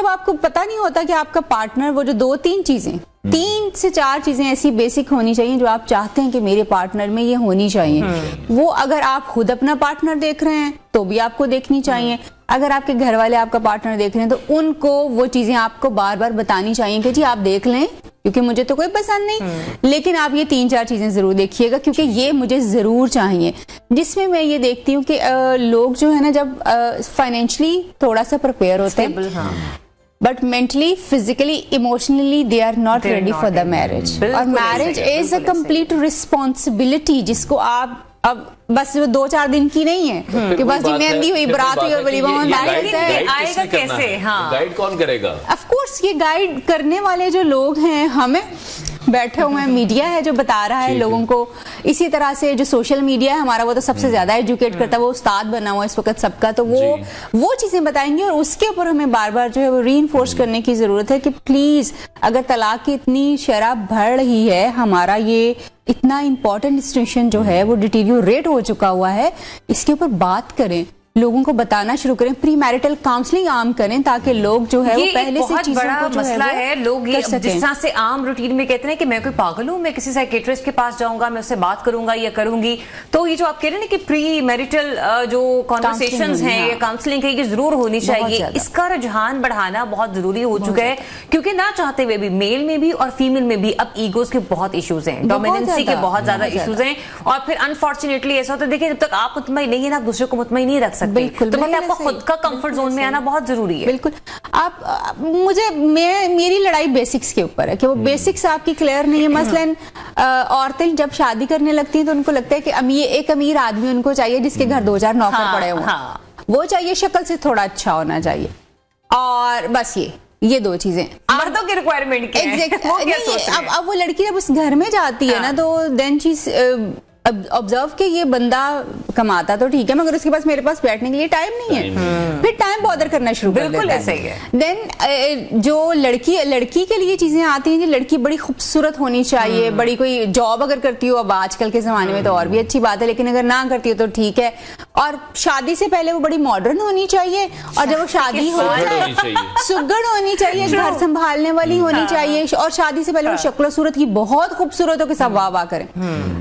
जब आपको पता नहीं होता कि आपका पार्टनर, वो जो 2-3 चीजें, 3 से 4 चीजें ऐसी बेसिक होनी चाहिए जो आप चाहते हैं कि मेरे पार्टनर में ये होनी चाहिए, वो अगर आप खुद अपना पार्टनर देख रहे हैं तो भी आपको देखनी चाहिए। अगर आपके घर वाले आपका पार्टनर देख रहे हैं तो उनको वो चीजें आपको बार बार बतानी चाहिए कि जी आप देख लें, क्योंकि मुझे तो कोई पसंद नहीं, लेकिन आप ये 3-4 चीजें जरूर देखिएगा क्योंकि ये मुझे जरूर चाहिए। जिसमें मैं ये देखती हूँ कि लोग जो है ना, जब फाइनेंशियली थोड़ा सा प्रिपेयर होते हैं, but mentally, physically, emotionally they are not ready for the marriage. और marriage is a complete responsibility जिसको आप अब बस 2-4 दिन की नहीं है कि बस मेहंदी हुई, बारात हुई और वलीमा आएगा कैसे? हाँ, गाइड कौन करेगा? ऑफ कोर्स ये गाइड करने वाले जो लोग हैं, हमें बैठे हुए हैं, मीडिया है जो बता रहा है लोगों को। इसी तरह से जो सोशल मीडिया है हमारा, वो तो सबसे ज्यादा एजुकेट करता है, वो उस्ताद बना हुआ है इस वक्त सबका, तो वो चीजें बताएंगे और उसके ऊपर हमें बार बार जो है वो रीइंफोर्स करने की जरूरत है कि प्लीज, अगर तलाक की इतनी शरह बढ़ रही है, हमारा ये इतना इंपॉर्टेंट इंस्टीट्यूशन जो है वो डिटीरियोरेट हो चुका हुआ है, इसके ऊपर बात करें, लोगों को बताना शुरू करें, प्री मैरिटल काउंसलिंग आम करें ताकि लोग जो है वो पहले से चीजों को जो मसला है लोग ये जिस तरह से आम रूटीन में कहते हैं कि मैं कोई पागल हूं, मैं किसी साइकेट्रिस्ट के पास जाऊंगा, मैं उससे बात करूंगा या करूंगी, तो ये जो आप कह रहे हैं कि प्री मैरिटल जो कॉन्वर्सेशंस हैं या काउंसलिंग है, ये जरूर होनी चाहिए। इसका रुझान बढ़ाना बहुत जरूरी हो चुका है क्योंकि ना चाहते हुए भी मेल में भी और फीमेल में भी अब ईगोज के बहुत इश्यूज हैं, डोमिनेंसी के बहुत ज्यादा इश्यूज हैं, और फिर अनफॉर्चुनेटली ऐसा होता है, देखिए जब तक आप मुतमईन नहीं है ना, आप दूसरे को मुतमईन नहीं रख सकते। बिल्कुल, तो मतलब आपको खुद का कंफर्ट जोन में आना बहुत जरूरी है। बिल्कुल। मेरी लड़ाई बेसिक्स के ऊपर है कि वो बेसिक्स आपकी क्लियर नहीं है। मसलन औरतें जब शादी करने लगती हैं तो उनको लगता है कि एक अमीर आदमी उनको चाहिए जिसके घर 2-4 नौकर पड़े हुए, वो चाहिए, शक्ल से थोड़ा अच्छा होना चाहिए, और बस ये 2 चीजें मर्दों की रिक्वायरमेंट क्या है? अब वो लड़की जब उस घर में जाती है ना, तो देन चीज ऑब्जर्व के ये बंदा कमाता तो ठीक है, मगर उसके पास मेरे पास बैठने के लिए टाइम नहीं है, फिर टाइम बॉदर करना शुरू कर देता है। देन जो लड़की के लिए चीजें आती हैं कि लड़की बड़ी खूबसूरत होनी चाहिए, बड़ी कोई जॉब अगर करती हो, अब आजकल के जमाने में तो और भी अच्छी बात है, लेकिन अगर ना करती हो तो ठीक है, और शादी से पहले वो बड़ी मॉडर्न होनी चाहिए, और जब वो शादी हो जाए सुगड़ होनी चाहिए, घर संभालने वाली होनी चाहिए, और शादी से पहले वो शक्ल सूरत की बहुत खूबसूरत हो के सब वाह वाह करें।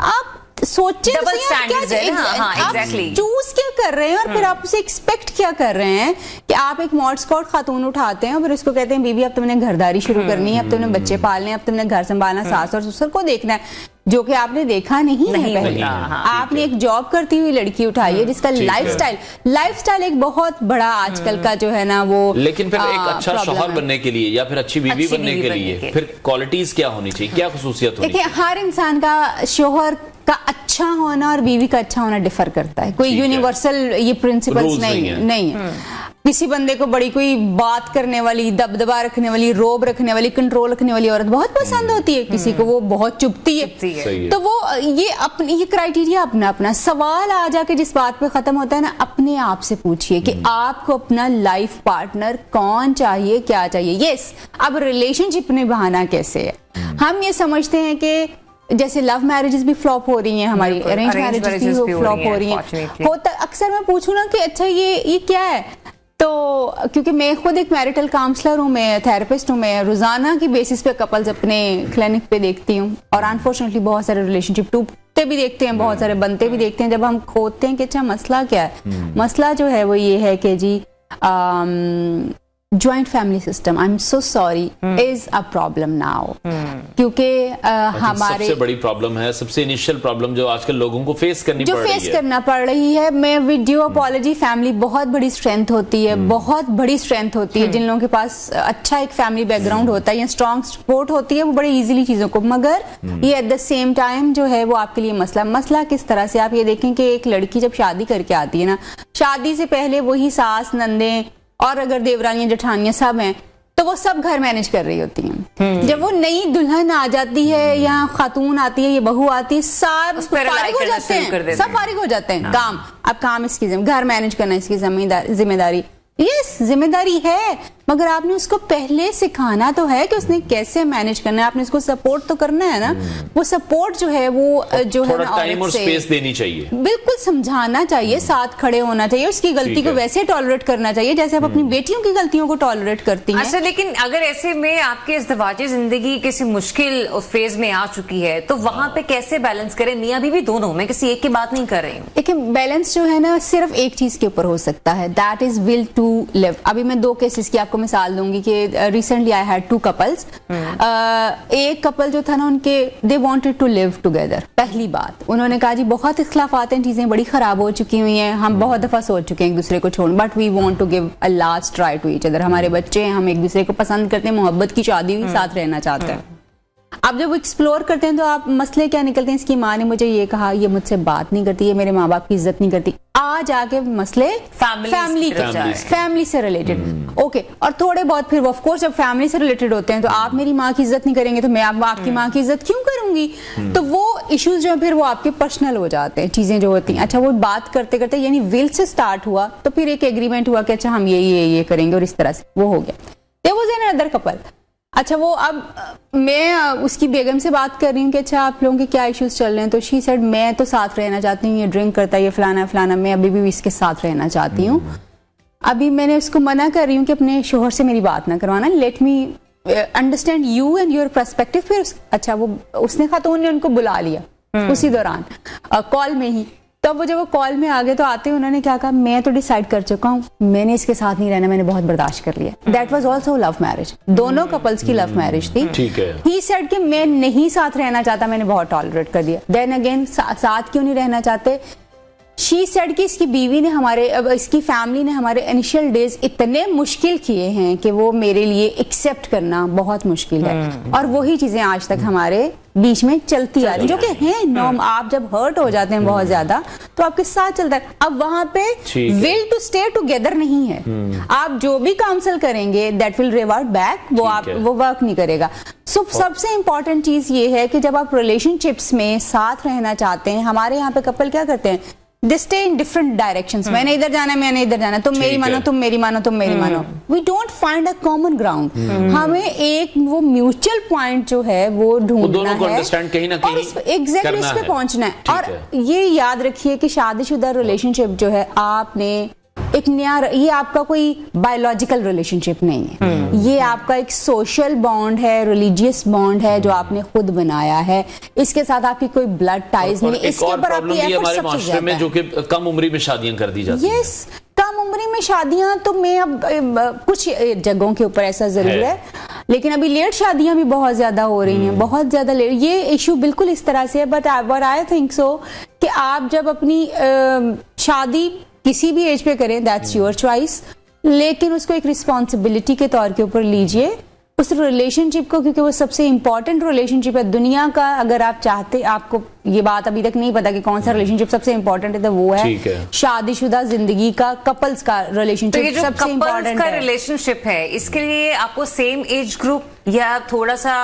आप सोचे डबल स्टैंडर्ड्स है ना? हाँ, एग्जैक्टली। चूज क्या कर रहे हैं और फिर आप उसे एक्सपेक्ट क्या कर रहे हैं कि आप एक मॉड स्कॉट खातून उठाते हैं और फिर उसको कहते हैं बीबी अब तुमने घरदारी शुरू करनी है, अब तुमने बच्चे पालने, अब तुमने घर संभालना, सास और ससुर को देखना है, जो कि आपने देखा नहीं है पहले। आपने एक जॉब करती हुई लड़की उठाई है जिसका लाइफस्टाइल एक बहुत बड़ा आजकल का जो है ना वो, लेकिन फिर एक अच्छा शौहर बनने के लिए या फिर अच्छी बीवी बनने के लिए फिर क्वालिटीज क्या होनी चाहिए, क्या खुसूसियत होनी चाहिए? हर इंसान का शौहर का अच्छा होना और बीवी का अच्छा होना डिफर करता है, कोई यूनिवर्सल ये प्रिंसिपल्स नहीं है। किसी बंदे को बड़ी कोई बात करने वाली, दबदबा रखने वाली, रोब रखने वाली, कंट्रोल रखने वाली औरत बहुत पसंद होती है, किसी को वो बहुत चुभती है। तो वो ये क्राइटेरिया अपना अपना। सवाल आ जाके जिस बात पे खत्म होता है ना, अपने आप से पूछिए कि आपको अपना लाइफ पार्टनर कौन चाहिए, क्या चाहिए। यस, अब रिलेशनशिप निभाना कैसे है। हम ये समझते हैं कि जैसे लव मैरिजेस भी फ्लॉप हो रही हैं, हमारी अरेंज मैरिजेस भी फ्लॉप हो रही हैं। होता अक्सर मैं पूछूं ना कि अच्छा ये क्या है, तो क्योंकि मैं खुद एक मैरिटल काउंसलर हूँ, मैं थेरेपिस्ट हूँ, मैं रोजाना की बेसिस पे कपल्स अपने क्लिनिक पे देखती हूँ, और अनफॉर्चुनेटली बहुत सारे रिलेशनशिप टूटते भी देखते हैं, बहुत सारे बनते भी देखते हैं। जब हम खोदते हैं कि अच्छा मसला क्या है, मसला जो है वो ये है कि जी joint family system, I am so sorry, is a problem now, क्योंकि हमारे सबसे बड़ी प्रॉब्लम है, सबसे इनिशियल प्रॉब्लम जो आजकल लोगों को फेस करना पड़ रही है। मैं वीडियो अपॉलॉजी, फैमिली बहुत बड़ी स्ट्रेंथ होती है, बहुत बड़ी स्ट्रेंथ होती है। जिन लोगों के पास अच्छा एक फैमिली बैकग्राउंड होता है या स्ट्रॉन्ग सपोर्ट होती है, वो बड़े इजीली चीजों को, मगर ये एट द सेम टाइम जो है वो आपके लिए मसला किस तरह से। आप ये देखें कि एक लड़की जब शादी करके आती है ना, शादी से पहले वही सास, नंदे और अगर देवरानियां, जेठानियां सब हैं, तो वो सब घर मैनेज कर रही होती हैं। जब वो नई दुल्हन आ जाती है या खातून आती है, ये बहू आती है, सब फारिग हो जाते हैं, सब फारिग हो जाते हैं। काम, अब काम इसकी, घर मैनेज करना इसकी जिम्मेदारी। यस, जिम्मेदारी है, मगर आपने उसको पहले सिखाना तो है कि उसने कैसे मैनेज करना है, आपने उसको सपोर्ट तो करना है ना। वो सपोर्ट जो है वो जो है ना टाइम और स्पेस देनी चाहिए, बिल्कुल समझाना चाहिए, साथ खड़े होना चाहिए, उसकी गलती को वैसे टॉलरेट करना चाहिए जैसे आप अपनी बेटियों की गलतियों को टॉलरेट करती हैं। अच्छा, लेकिन अगर ऐसे में आपके इज़्दिवाजी जिंदगी किसी मुश्किल फेज में आ चुकी है तो वहां पे कैसे बैलेंस करें, मियां बीवी दोनों, मैं किसी एक की बात नहीं कर रही हूँ। देखिए बैलेंस जो है ना सिर्फ एक चीज के ऊपर हो सकता है, that is will to live. अभी मैं 2 केसेस की आपको मिसाल दूंगी कि रिसेंटली आई हैड 2 कपल्स। एक कपल जो था ना उनके they wanted to live together. पहली बात उन्होंने कहा जी बहुत इख्तिलाफात हैं, चीजें बड़ी खराब हो चुकी हुई हैं, हम बहुत दफा सोच चुके हैं एक दूसरे को छोड़, but we want to give a last try to each other. हमारे बच्चे हैं, हम एक दूसरे को पसंद करते हैं, मोहब्बत की शादी हुई, साथ रहना चाहते हैं। अब जब एक्सप्लोर करते हैं तो आप मसले क्या निकलते हैं, इसकी माँ ने मुझे ये कहा, ये मुझसे बात नहीं करती, ये मेरे माँ बाप की इज्जत नहीं करती। आज आके मसले फैमिली से रिलेटेड, ओके। और थोड़े बहुत फिर ऑफ कोर्स जब फैमिली से रिलेटेड होते हैं तो आप मेरी माँ की इज्जत नहीं करेंगे तो मैं आपकी माँ की इज्जत क्यों करूंगी। तो वो इश्यूज जो फिर वो आपके पर्सनल हो जाते हैं, चीजें जो होती हैं। अच्छा, वो बात करते करते यानी विल से स्टार्ट हुआ तो फिर एक एग्रीमेंट हुआ कि अच्छा हम ये करेंगे और इस तरह से वो हो गया। There was an other couple. अच्छा, वो अब मैं उसकी बेगम से बात कर रही हूँ कि अच्छा आप लोगों के क्या इश्यूज चल रहे हैं, तो शी सेड मैं तो साथ रहना चाहती हूँ, ये ड्रिंक करता है, ये फलाना फलाना, मैं अभी भी इसके साथ रहना चाहती हूँ। अभी मैंने उसको मना कर रही हूँ कि अपने शोहर से मेरी बात ना करवाना, let me understand you and your perspective. फिर अच्छा वो उसने खातून ने उनको बुला लिया उसी दौरान कॉल में ही। तब वो जब वो कॉल में आ गए तो आते उन्होंने क्या कहा, मैं तो डिसाइड कर चुका हूँ, मैंने इसके साथ नहीं रहना, मैंने बहुत बर्दाश्त कर लिया। That was also love marriage, दोनों कपल्स की लव मैरिज थी। ठीक है। ही सेड कि मैं नहीं साथ रहना चाहता, मैंने बहुत टॉलरेट कर दिया। देन अगेन साथ क्यों नहीं रहना चाहते, शी सेड कि इसकी बीवी ने इसकी फैमिली ने हमारे इनिशियल डेज इतने मुश्किल किए हैं कि वो मेरे लिए एक्सेप्ट करना बहुत मुश्किल है। और वही चीजें आज तक हमारे बीच में चलती आ रही जो कि है नॉर्म। आप जब हर्ट हो जाते हैं बहुत ज्यादा तो आपके साथ चलता है। अब वहां पे विल टू स्टे टुगेदर नहीं है। आप जो भी काउंसिल करेंगे दैट विल रिवर्ट बैक, वो वर्क नहीं करेगा। सबसे इंपॉर्टेंट चीज ये है कि जब आप रिलेशनशिप्स में साथ रहना चाहते हैं, हमारे यहाँ पे कपल क्या करते हैं, they stay in different directions. मैंने इधर जाना है, मैंने इधर जाना, तुम मेरी मानो, तुम मेरी मानो, तुम मेरी मानो। We don't find a common ground. हमें एक वो म्यूचुअल पॉइंट जो है वो ढूंढना है, कहीं ना कहीं एग्जैक्टली उस पे पहुंचना है। और ये याद रखिए कि शादीशुदा रिलेशनशिप जो है आपने एक नया, ये आपका कोई बायोलॉजिकल रिलेशनशिप नहीं है, ये आपका एक सोशल बॉन्ड है, रिलीजियस बॉन्ड है जो आपने खुद बनाया है। इसके साथ आपकी कोई ब्लड टाइज नहीं है। इसके ऊपर आपकी एफर्ट सबसे ज्यादा है। जो कि कम उम्र में शादियां कर दी जाती हैं। यस, कम उम्र में शादियां तो मैं अब कुछ जगहों के ऊपर ऐसा जरूर है, लेकिन अभी लेट शादियां भी बहुत ज्यादा हो रही हैं, बहुत ज्यादा लेट। ये इशू बिल्कुल इस तरह से है। बट आई थिंक सो कि आप जब अपनी शादी किसी भी एज पे करें, दैट्स योर चॉइस, लेकिन उसको एक रिस्पॉन्सिबिलिटी के तौर के ऊपर लीजिए उस रिलेशनशिप को, क्योंकि वो सबसे इंपॉर्टेंट रिलेशनशिप है दुनिया का। अगर आप चाहते, आपको ये बात अभी तक नहीं पता कि कौन सा रिलेशनशिप सबसे इंपॉर्टेंट है, तो वो है शादीशुदा जिंदगी का, कपल्स का रिलेशनशिप। तो सबसे इंपॉर्टेंट का रिलेशनशिप है, इसके लिए आपको सेम एज ग्रुप या थोड़ा सा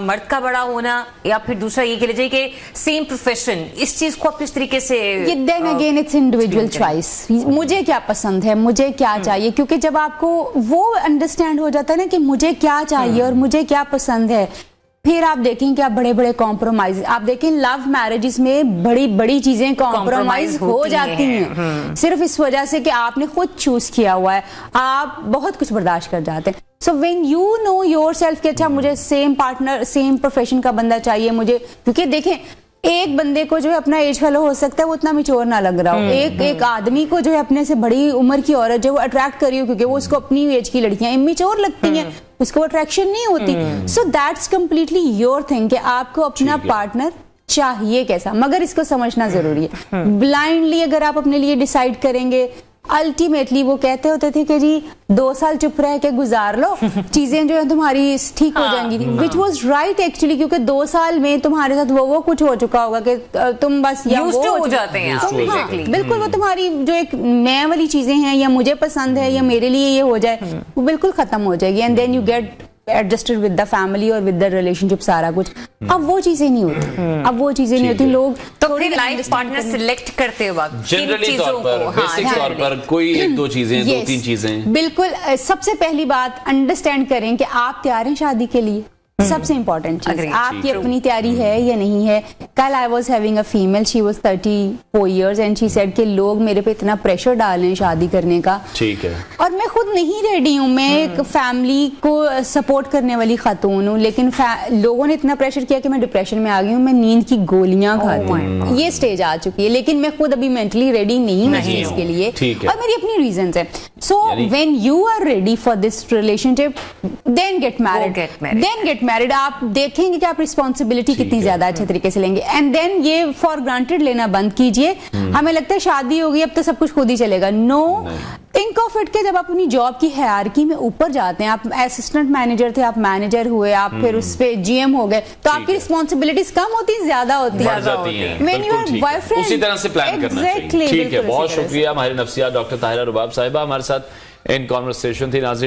मर्द का बड़ा होना, या फिर दूसरा ये कह लीजिए कि सेम प्रोफेशन, इस चीज को आप किस तरीके से, then again it's individual choice. मुझे क्या पसंद है, मुझे क्या चाहिए, क्योंकि जब आपको वो अंडरस्टैंड हो जाता है ना कि मुझे क्या चाहिए और मुझे क्या पसंद है, फिर आप देखें कि आप बड़े बड़े कॉम्प्रोमाइज, आप देखें लव मैरिजेस में बड़ी बड़ी चीजें कॉम्प्रोमाइज हो जाती हैं सिर्फ इस वजह से कि आपने खुद चूज किया हुआ है, आप बहुत कुछ बर्दाश्त कर जाते हैं। सो व्हेन यू नो योरसेल्फ कि अच्छा मुझे सेम पार्टनर, सेम प्रोफेशन का बंदा चाहिए मुझे, क्योंकि देखें एक बंदे को जो है अपना एज फेलो हो सकता है वो उतना मैच्योर ना लग रहा हो, एक आदमी को जो है अपने से बड़ी उम्र की औरत जो वो अट्रैक्ट कर रही हो क्योंकि वो उसको अपनी एज की लड़कियां इमेच्योर लगती हैं, उसको अट्रैक्शन नहीं होती। So that's completely your thing कि आपको अपना पार्टनर चाहिए कैसा, मगर इसको समझना जरूरी है। ब्लाइंडली अगर आप अपने लिए डिसाइड करेंगे, अल्टीमेटली वो कहते होते थे कि जी 2 साल चुप रह के गुजार लो, चीजें जो है तुम्हारी ठीक हो जाएंगी, विच वाज राइट एक्चुअली, क्योंकि 2 साल में तुम्हारे साथ वो कुछ हो चुका होगा कि तुम बस या वो हो जाते हैं बिल्कुल वो तुम्हारी जो एक मैं वाली चीजें हैं या मुझे पसंद है या मेरे लिए ये हो जाए वो बिल्कुल खत्म हो जाएगी, and then you get adjusted with the family और विद द रिलेशनशिप सारा कुछ। अब वो चीजें नहीं होती, अब वो चीजें नहीं होती। लोग तो फिर लाइफ पार्टनर सिलेक्ट करते वक्त जनरली तौर पर, बेसिक तौर पर कोई एक दो चीजें, दो तीन चीजें, बिल्कुल। सबसे पहली बात अंडरस्टैंड करें कि आप तैयार हैं शादी के लिए। सबसे इंपॉर्टेंट चीज, आपकी अपनी तैयारी है या नहीं है। कल I was having a female, she was 34 years and she said कि लोग मेरे पे इतना प्रेशर डाल रहे हैं शादी करने का। ठीक है। और मैं खुद नहीं रेडी हूँ, मैं एक फैमिली को सपोर्ट करने वाली खातून हूँ, लेकिन लोगों ने इतना प्रेशर किया कि मैं डिप्रेशन में आ गई हूँ, मैं नींद की गोलियां खाती हूँ। ये स्टेज आ चुकी है, लेकिन मैं खुद अभी मेंटली रेडी नहीं हूँ इसके लिए, और मेरी अपनी रीजंस है। So when you are ready for this relationship, then get married. आप देखेंगे कि आप रिस्पॉन्सिबिलिटी कितनी ज्यादा अच्छे तरीके से लेंगे, एंड देन ये फॉर ग्रांटेड लेना बंद कीजिए। हमें लगता है शादी होगी अब तो सब कुछ खुद ही चलेगा। नो, थिंक ऑफ इट के जब आप अपनी जॉब की हायरार्की में ऊपर जाते हैं, आप असिस्टेंट मैनेजर थे, आप मैनेजर हुए, आप फिर उस पे जीएम हो गए, तो आपकी रिस्पॉन्सिबिलिटीज कम होती, ज्यादा होती है। उसी तरह से प्लान करना चाहिए। ठीक है, बहुत शुक्रिया। हमारे नफ्सियात डॉक्टर ताहिरा रुबाब साहिबा हमारे साथ इन कॉन्वर्सेशन थी। नाज़रीन